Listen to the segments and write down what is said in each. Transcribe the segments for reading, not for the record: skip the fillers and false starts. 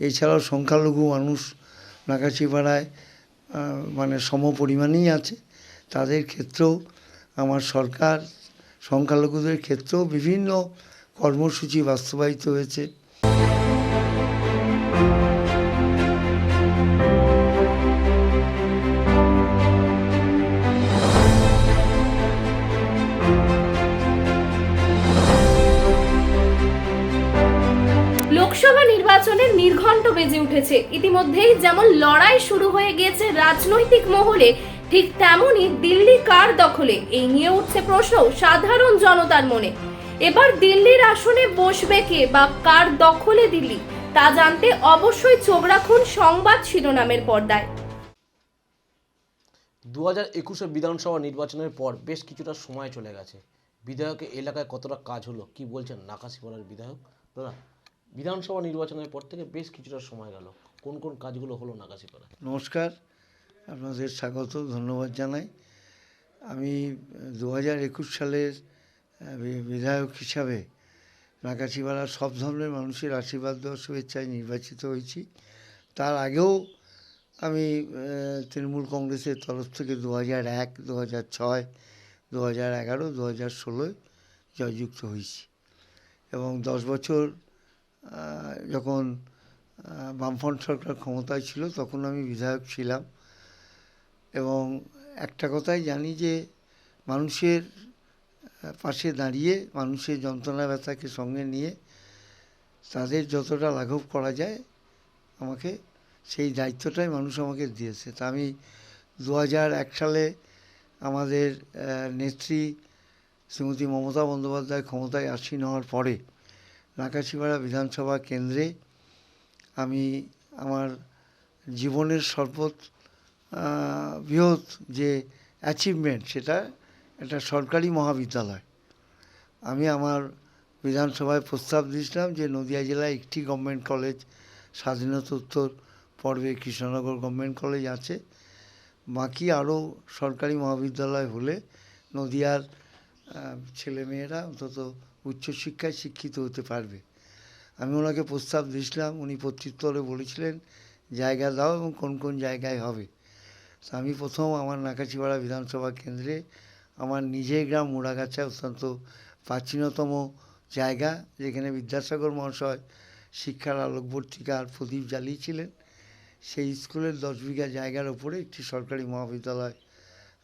এছাড়াও সংখ্যালঘু মানুষ নাকাশিপাড়ায় মানে সম পরিমাণেই আছে। তাদের ক্ষেত্রেও আমার সরকার সংখ্যালঘুদের ক্ষেত্রেও বিভিন্ন কর্মসূচি বাস্তবায়িত হয়েছে। লোকসভা নির্বাচনের নির্ঘণ্ট বেজে উঠেছে। ইতিমধ্যেই যেমন লড়াই শুরু হয়ে গিয়েছে রাজনৈতিক মহলে, ঠিক তেমনই দিল্লি কার দখলে এই নিয়ে উঠছে প্রশ্ন সাধারণ জনতার মনে। এবার দিল্লির আসনে বসবে কে বা কার দখলে দিল্লি, তা জানতে অবশ্যই চোখ রাখুন সংবাদ শিরোনামের পর্দায়। 2021 বিধানসভা নির্বাচনের পর বেশ কিছুটা সময় চলে গেছে। বিধায়কের এলাকায় কতটা কাজ হলো কি বলছেন নাকাশিপাড়ার বিধায়ক? দাদা, বিধানসভা নির্বাচনের পর থেকে বেশ কিছুটা সময় গেল, কোন কোন কাজগুলো হলো নাকাশিপাড়ায়? নমস্কার, আপনাদের স্বাগত, ধন্যবাদ জানাই। আমি 2021 সালের বিধায়ক হিসাবে নাকাশিপাড়ার সব ধরনের মানুষের আশীর্বাদ ও শুভেচ্ছায় নির্বাচিত হয়েছি। তার আগেও আমি তৃণমূল কংগ্রেসের তরফ থেকে 2001, 2006, 2011, 2016 জয়যুক্ত হয়েছি এবং 10 বছর যখন বামফ্রন্ট সরকার ক্ষমতায় ছিল তখন আমি বিধায়ক ছিলাম। এবং একটা কথাই জানি যে মানুষের পাশে দাঁড়িয়ে মানুষের যন্ত্রণা ব্যথাকে সঙ্গে নিয়ে তাদের যতটা লাঘব করা যায় আমাকে সেই দায়িত্বটাই মানুষ আমাকে দিয়েছে। তা আমি 2001 সালে আমাদের নেত্রী শ্রীমতী মমতা বন্দ্যোপাধ্যায় ক্ষমতায় আসীন হওয়ার পরে নাকাশিপাড়া বিধানসভা কেন্দ্রে আমি আমার জীবনের বৃহৎ যে অ্যাচিভমেন্ট, সেটা একটা সরকারি মহাবিদ্যালয়। আমি আমার বিধানসভায় প্রস্তাব দিয়েছিলাম যে নদিয়া জেলায় একটি গভর্নমেন্ট কলেজ, স্বাধীনতোত্তর পর্বে কৃষ্ণনগর গভর্নমেন্ট কলেজ আছে, বাকি আরও সরকারি মহাবিদ্যালয় হলে নদিয়ার ছেলেমেয়েরা অন্তত উচ্চশিক্ষায় শিক্ষিত হতে পারবে। আমি ওনাকে প্রস্তাব দিয়েছিলাম, উনি প্রত্যুত্তরে বলেছিলেন জায়গা দাও এবং কোন কোন জায়গায় হবে। তা আমি প্রথম আমার নাকাশিপাড়া বিধানসভা কেন্দ্রে আমার নিজের গ্রাম মুড়াগাছা, অত্যন্ত প্রাচীনতম জায়গা যেখানে বিদ্যাসাগর মহাশয় শিক্ষার আলোকবর্তিকার প্রদীপ জ্বালিয়েছিলেন, সেই স্কুলের 10 বিঘা জায়গার ওপরে একটি সরকারি মহাবিদ্যালয়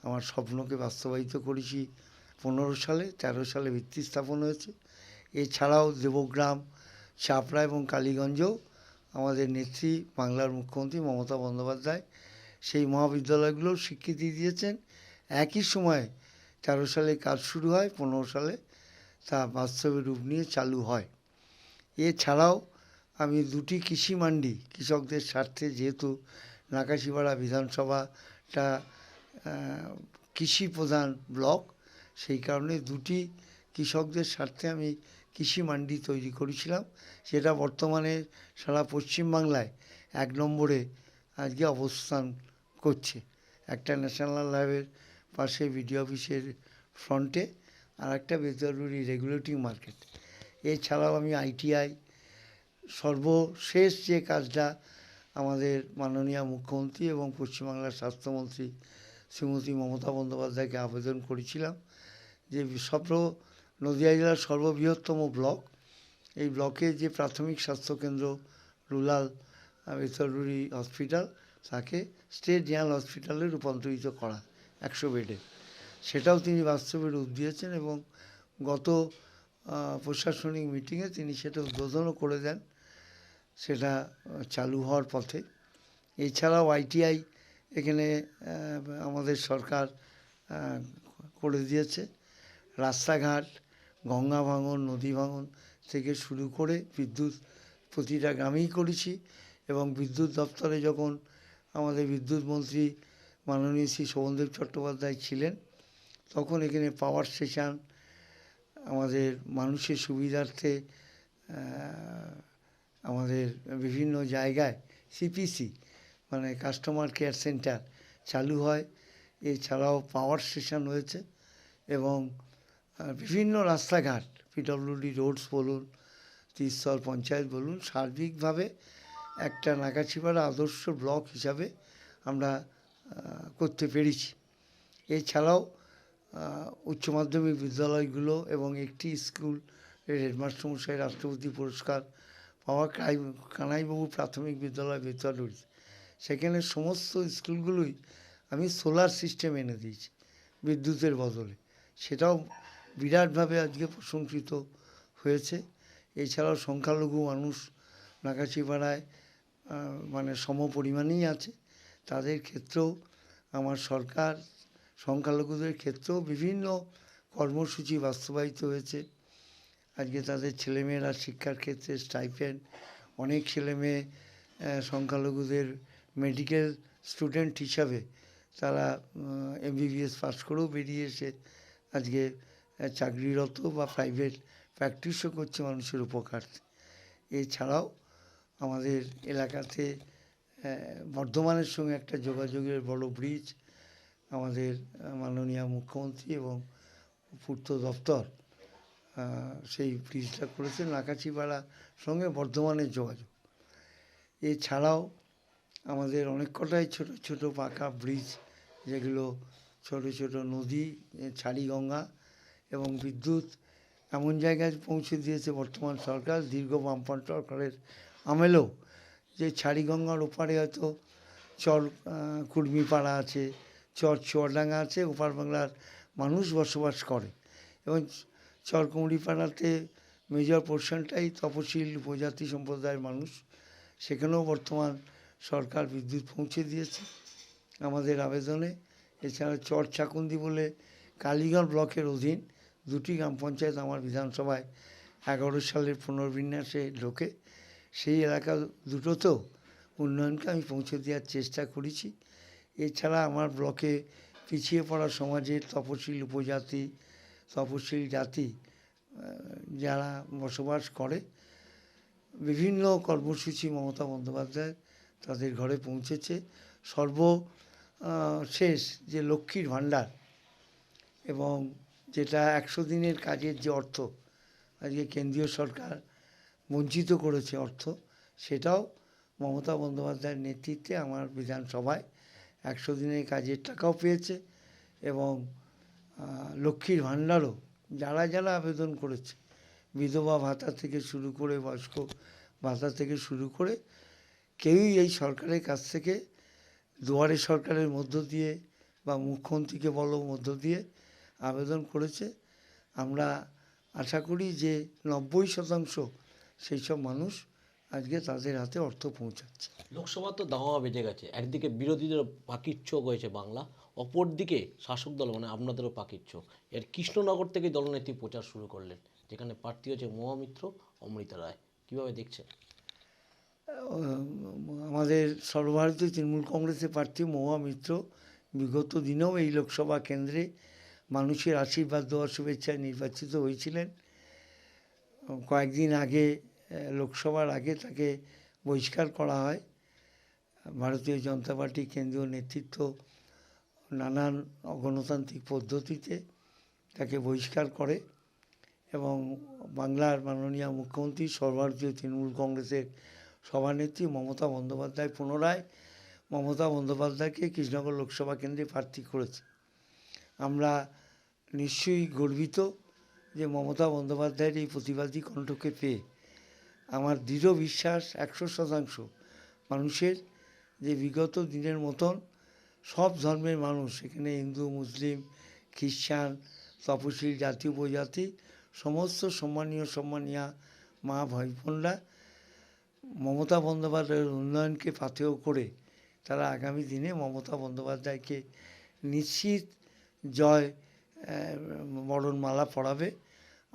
আমার স্বপ্নকে বাস্তবায়িত করেছি 15 সালে। 13 সালে ভিত্তি স্থাপন হয়েছে। এছাড়াও দেবগ্রাম, চাপড়া এবং কালীগঞ্জেও আমাদের নেত্রী বাংলার মুখ্যমন্ত্রী মমতা বন্দ্যোপাধ্যায় সেই মহাবিদ্যালয়গুলোর স্বীকৃতি দিয়েছেন। একই সময়ে 13 সালে কাজ শুরু হয়, 15 সালে তা বাস্তবে রূপ নিয়ে চালু হয়। এছাড়াও আমি 2টি কৃষি মান্ডি কৃষকদের স্বার্থে, যেহেতু নাকাশিপাড়া বিধানসভাটা কৃষি প্রধান ব্লক, সেই কারণে 2টি কৃষকদের স্বার্থে আমি কৃষি মান্ডি তৈরি করেছিলাম। সেটা বর্তমানে সারা পশ্চিমবাংলায় 1 নম্বরে আজকে অবস্থান করছে। একটা ন্যাশনাল ল্যাবের পাশে বিডিও অফিসের ফ্রন্টে, আর একটা বেতরুরি রেগুলেটিং মার্কেট। এছাড়াও আমি ITI, সর্বশেষ যে কাজটা আমাদের মাননীয় মুখ্যমন্ত্রী এবং পশ্চিমবাংলার স্বাস্থ্যমন্ত্রী শ্রীমতী মমতা বন্দ্যোপাধ্যায়কে আবেদন করেছিলাম যে নদিয়া জেলার সর্ববৃহত্তম ব্লক, এই ব্লকে যে প্রাথমিক স্বাস্থ্যকেন্দ্র রুরাল বেতরুরি হসপিটাল, তাকে স্টেট জেনারেল হসপিটালে রূপান্তরিত করা 100 বেডের, সেটাও তিনি বাস্তবে রূপ দিয়েছেন এবং গত প্রশাসনিক মিটিংয়ে তিনি সেটা উদ্বোধনও করে দেন। সেটা চালু হওয়ার পথে। এছাড়াও ITI এখানে আমাদের সরকার করে দিয়েছে। রাস্তাঘাট, গঙ্গা ভাঙন, নদী ভাঙন থেকে শুরু করে বিদ্যুৎ প্রতিটা গ্রামেই করেছি। এবং বিদ্যুৎ দপ্তরে যখন আমাদের বিদ্যুৎ মন্ত্রী মাননীয় শ্রী শোভনদেব চট্টোপাধ্যায় ছিলেন, তখন এখানে পাওয়ার স্টেশন আমাদের মানুষের সুবিধার্থে আমাদের বিভিন্ন জায়গায় CPC মানে কাস্টমার কেয়ার সেন্টার চালু হয়। এছাড়াও পাওয়ার স্টেশন হয়েছে এবং বিভিন্ন রাস্তাঘাট, PWD রোডস বলুন, ত্রিস্তর পঞ্চায়েত বলুন, সার্বিকভাবে একটা নাকাছিপাড়া আদর্শ ব্লক হিসাবে আমরা করতে পেরেছি। এছাড়াও উচ্চ মাধ্যমিক বিদ্যালয়গুলো এবং একটি স্কুল হেডমাস্টারমশাই রাষ্ট্রপতি পুরস্কার পাওয়া কানাইবাবু প্রাথমিক বিদ্যালয় বেতাডুরি, সেখানে সমস্ত স্কুলগুলোই আমি সোলার সিস্টেম এনে দিয়েছি বিদ্যুতের বদলে, সেটাও বিরাটভাবে আজকে প্রশংসিত হয়েছে। এছাড়াও সংখ্যালঘু মানুষ নাকাছিপাড়ায় মানে সম পরিমাণেই আছে, তাদের ক্ষেত্রেও আমার সরকার সংখ্যালঘুদের ক্ষেত্রেও বিভিন্ন কর্মসূচি বাস্তবায়িত হয়েছে। আজকে তাদের ছেলেমেয়েরা শিক্ষার ক্ষেত্রে স্টাইপেন্ড, অনেক ছেলেমেয়ে সংখ্যালঘুদের মেডিকেল স্টুডেন্ট হিসাবে তারা MBBS পাস করেও বেরিয়ে এসে আজকে চাকরিরত বা প্রাইভেট প্র্যাকটিসও করছে মানুষের উপকারার্থে। এছাড়াও আমাদের এলাকাতে বর্ধমানের সঙ্গে একটা যোগাযোগের বড় ব্রিজ আমাদের মাননীয় মুখ্যমন্ত্রী এবং পূর্ত দপ্তর সেই ব্রিজটা করেছে, নাকাছিপাড়ার সঙ্গে বর্ধমানের যোগাযোগ। এছাড়াও আমাদের অনেক কটাই ছোট ছোট পাকা ব্রিজ, যেগুলো ছোট ছোট নদী, ছাড়িগঙ্গা এবং বিদ্যুৎ এমন জায়গায় পৌঁছে দিয়েছে বর্তমান সরকার দীর্ঘ বামফ্রন্ট সরকারের আমলেও, যে ছাড়িগঙ্গার ওপারে হয়তো চর কুর্মিপাড়া আছে, চর চুয়াডাঙ্গা আছে, ওপার বাংলার মানুষ বসবাস করে এবং চর কুমড়িপাড়াতে মেজর পোর্শনটাই তপশিল উপজাতি সম্প্রদায়ের মানুষ, সেখানেও বর্তমান সরকার বিদ্যুৎ পৌঁছে দিয়েছে আমাদের আবেদনে। এছাড়া চর চাকুন্দি বলে কালীগঞ্জ ব্লকের অধীন দুটি গ্রাম পঞ্চায়েত আমার বিধানসভায় 11 সালের পুনর্বিন্যাসে ঢোকে, সেই এলাকা দুটোতেও উন্নয়নকে আমি পৌঁছে দেওয়ার চেষ্টা করেছি। এছাড়া আমার ব্লকে পিছিয়ে পড়া সমাজের তপশিল উপজাতি, তপশিল জাতি যারা বসবাস করে, বিভিন্ন কর্মসূচি মমতা বন্দ্যোপাধ্যায় তাদের ঘরে পৌঁছেছে। সর্বশেষ যে লক্ষ্মীর ভাণ্ডার এবং যেটা 100 দিনের কাজের যে অর্থ আজকে কেন্দ্রীয় সরকার বঞ্চিত করেছে অর্থ, সেটাও মমতা বন্দ্যোপাধ্যায়ের নেতৃত্বে আমার বিধানসভায় 100 দিনের কাজের টাকাও পেয়েছে এবং লক্ষ্মীর ভাণ্ডারও যারা যারা আবেদন করেছে, বিধবা ভাতা থেকে শুরু করে বয়স্ক ভাতা থেকে শুরু করে কেউই এই সরকারের কাছ থেকে দুয়ারে সরকারের মধ্য দিয়ে বা মুখ্যমন্ত্রীকে বলো মধ্য দিয়ে আবেদন করেছে। আমরা আশা করি যে 90% সেই সব মানুষ আজকে তাদের হাতে অর্থ পৌঁছাচ্ছে। লোকসভা তো দাওয়া বেজে গেছে, একদিকে বিরোধীদের পাখির চোখ হয়েছে বাংলা, অপরদিকে শাসক দল মানে আপনাদেরও পাখির চোখ। এর কৃষ্ণনগর থেকে দলনেত্রী প্রচার শুরু করলেন, যেখানে প্রার্থী হচ্ছে মহামিত্র অমৃতা রায়, কীভাবে দেখছেন? আমাদের সর্বভারতীয় তৃণমূল কংগ্রেসের প্রার্থী মহুয়া মিত্র বিগত দিনেও এই লোকসভা কেন্দ্রে মানুষের আশীর্বাদ দেওয়ার শুভেচ্ছায় নির্বাচিত হয়েছিলেন। কয়েকদিন আগে লোকসভার আগে তাকে বহিষ্কার করা হয়। ভারতীয় জনতা পার্টি কেন্দ্রীয় নেতৃত্ব নানান অগণতান্ত্রিক পদ্ধতিতে তাকে বহিষ্কার করে এবং বাংলার মাননীয় মুখ্যমন্ত্রী সর্বভারতীয় তৃণমূল কংগ্রেসের সভানেত্রী মমতা বন্দ্যোপাধ্যায় পুনরায় মমতা বন্দ্যোপাধ্যায়কে কৃষ্ণনগর লোকসভা কেন্দ্রে প্রার্থী করেছে। আমরা নিশ্চয়ই গর্বিত যে মমতা বন্দ্যোপাধ্যায়ের এই প্রতিবাদী কণ্ঠকে পেয়ে। আমার দৃঢ় বিশ্বাস 100% মানুষের যে বিগত দিনের মতন সব ধর্মের মানুষ, এখানে হিন্দু, মুসলিম, খ্রিস্টান, তপশিল জাতি উপজাতি সমস্ত সম্মানীয়া মা ভাই বোনরা মমতা বন্দ্যোপাধ্যায়ের উন্নয়নকে পাথেয় করে তারা আগামী দিনে মমতা বন্দ্যোপাধ্যায়কে নিশ্চিত জয় বরণমালা পরাবে।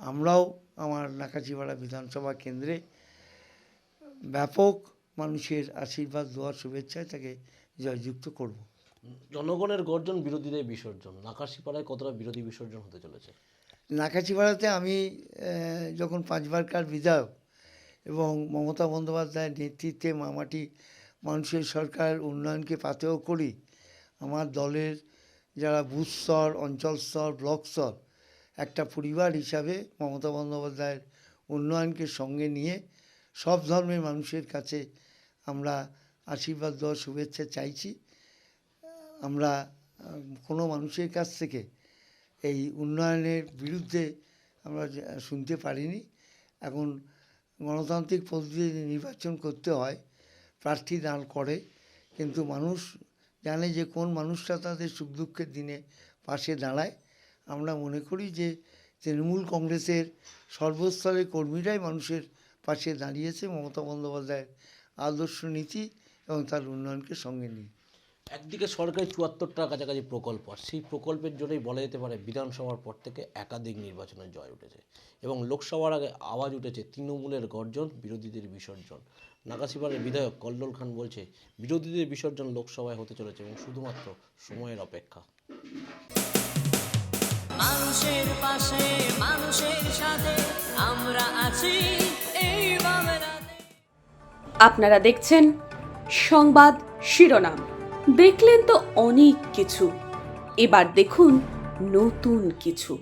আমরাও আমার নাকাছিপাড়া বিধানসভা কেন্দ্রে ব্যাপক মানুষের আশীর্বাদ দেওয়ার শুভেচ্ছায় তাকে জয়যুক্ত করব। জনগণের গর্জন, বিরোধীদের বিসর্জন, নাকাশিপাড়ায় কতটা বিরোধী বিসর্জন হতে চলেছে? নাকাছিপাড়াতে আমি যখন 5 বারকার বিধায়ক এবং মমতা বন্দ্যোপাধ্যায়ের নেতৃত্বে মামাটি মানুষের সরকার উন্নয়নকে পাথেয় করি, আমার দলের যারা বুথ স্তর, অঞ্চল স্তর, ব্লক স্তর একটা পরিবার হিসাবে মমতা বন্দ্যোপাধ্যায়ের উন্নয়নকে সঙ্গে নিয়ে সব ধর্মের মানুষের কাছে আমরা আশীর্বাদ দেওয়া শুভেচ্ছা চাইছি। আমরা কোনো মানুষের কাছ থেকে এই উন্নয়নের বিরুদ্ধে আমরা শুনতে পারিনি। এখন গণতান্ত্রিক পদ্ধতিতে নির্বাচন করতে হয়, প্রার্থী দান করে, কিন্তু মানুষ জানে যে কোন মানুষটা তাদের সুখ দুঃখের দিনে পাশে দাঁড়ায়। আমরা মনে করি যে তৃণমূল কংগ্রেসের সর্বস্তরের কর্মীরাই মানুষের পাশে দাঁড়িয়েছে মমতা বন্দ্যোপাধ্যায়ের আদর্শ নীতি এবং তার উন্নয়নকে সঙ্গে নিয়ে। একদিকে সরকারি ৭৪টার কাছাকাছি প্রকল্প, আর সেই প্রকল্পের জন্যই বলা যেতে পারে বিধানসভার পর থেকে একাধিক নির্বাচনের জয় উঠেছে এবং লোকসভার আগে আওয়াজ উঠেছে তৃণমূলের গর্জন, বিরোধীদের বিসর্জন। নাকাশিপাড়ার বিধায়ক কল্লোল খান বলছে বিরোধীদের বিসর্জন লোকসভায় হতে চলেছে এবং শুধুমাত্র সময়ের অপেক্ষা। মানুষের পাশে মানুষের সাথে আমরা আছি এই বাংলাতে। আপনারা দেখছেন সংবাদ শিরোনাম। দেখলেন তো অনেক কিছু, এবার দেখুন নতুন কিছু।